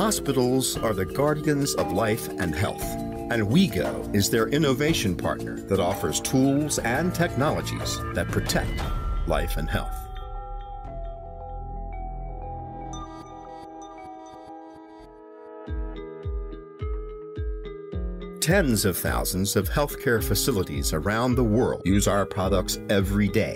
Hospitals are the guardians of life and health, and WEGO is their innovation partner that offers tools and technologies that protect life and health. Tens of thousands of healthcare facilities around the world use our products every day.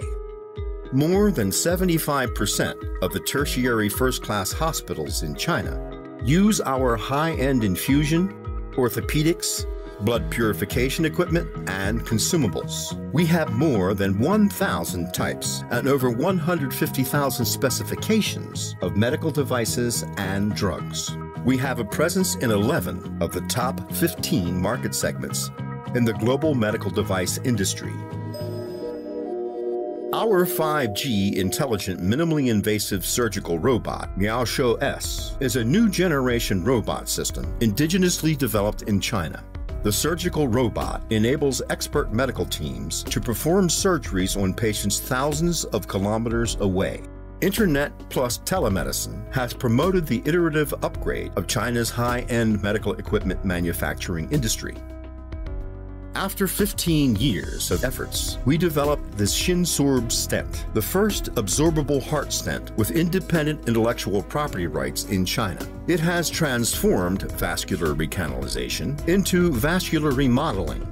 More than 75% of the tertiary first-class hospitals in China use our high-end infusion, orthopedics, blood purification equipment, and consumables. We have more than 1,000 types and over 150,000 specifications of medical devices and drugs. We have a presence in 11 of the top 15 market segments in the global medical device industry. Our 5G intelligent minimally invasive surgical robot, Weigao S, is a new generation robot system indigenously developed in China. The surgical robot enables expert medical teams to perform surgeries on patients thousands of kilometers away. Internet plus telemedicine has promoted the iterative upgrade of China's high-end medical equipment manufacturing industry. After 15 years of efforts, we developed the Shinsorb stent, the first absorbable heart stent with independent intellectual property rights in China. It has transformed vascular recanalization into vascular remodeling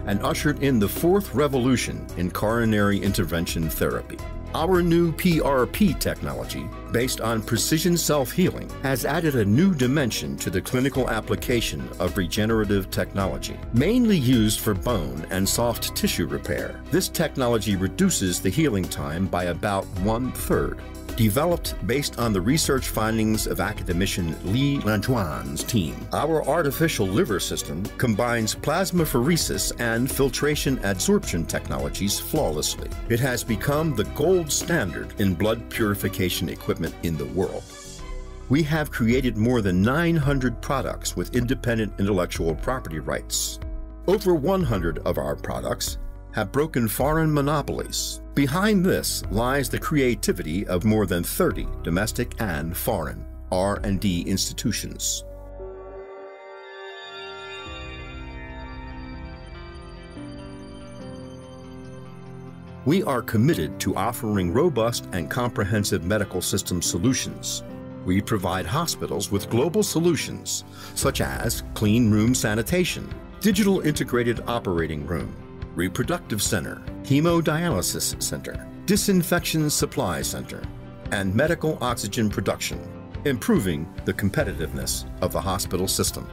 and ushered in the fourth revolution in coronary intervention therapy. Our new PRP technology, based on precision self-healing, has added a new dimension to the clinical application of regenerative technology. Mainly used for bone and soft tissue repair, this technology reduces the healing time by about 1/3. Developed based on the research findings of academician Li Lanjuan's team, our artificial liver system combines plasmapheresis and filtration adsorption technologies flawlessly. It has become the gold standard in blood purification equipment in the world. We have created more than 900 products with independent intellectual property rights. Over 100 of our products have broken foreign monopolies. Behind this lies the creativity of more than 30 domestic and foreign R&D institutions. We are committed to offering robust and comprehensive medical system solutions. We provide hospitals with global solutions such as clean room sanitation, digital integrated operating room, reproductive center, hemodialysis center, disinfection supply center, and medical oxygen production, improving the competitiveness of the hospital system.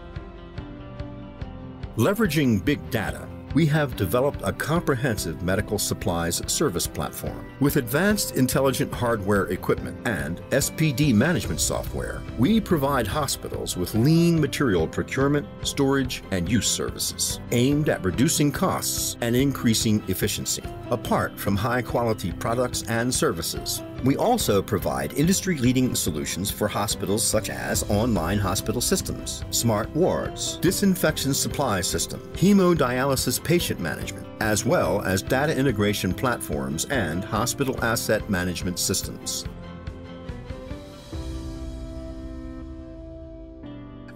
Leveraging big data, we have developed a comprehensive medical supplies service platform. With advanced intelligent hardware equipment and SPD management software, we provide hospitals with lean material procurement, storage, and use services aimed at reducing costs and increasing efficiency. Apart from high-quality products and services, we also provide industry-leading solutions for hospitals such as online hospital systems, smart wards, disinfection supply system, hemodialysis patient management, as well as data integration platforms and hospital asset management systems.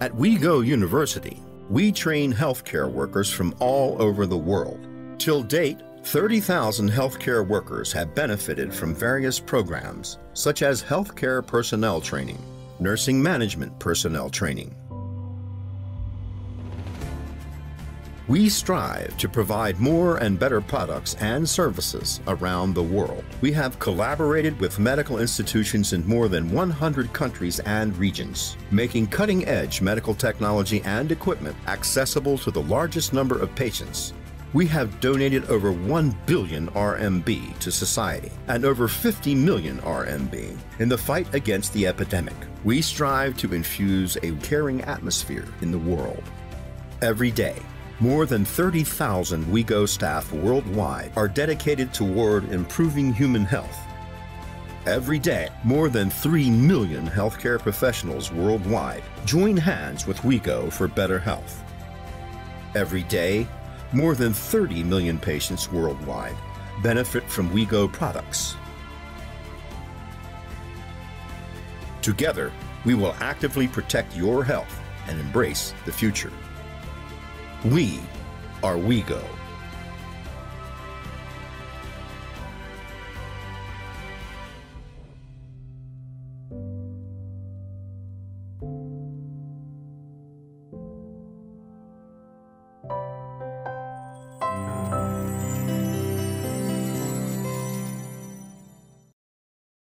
At WEGO University, we train healthcare workers from all over the world. Till date, 30,000 healthcare workers have benefited from various programs such as healthcare personnel training, nursing management personnel training. We strive to provide more and better products and services around the world. We have collaborated with medical institutions in more than 100 countries and regions, making cutting-edge medical technology and equipment accessible to the largest number of patients. We have donated over 1 billion RMB to society and over 50 million RMB in the fight against the epidemic. We strive to infuse a caring atmosphere in the world. Every day, more than 30,000 WEGO staff worldwide are dedicated toward improving human health. Every day, more than 3 million healthcare professionals worldwide join hands with WEGO for better health. Every day, more than 30 million patients worldwide benefit from WEGO products. Together, We will actively protect your health and embrace the future. We are WEGO.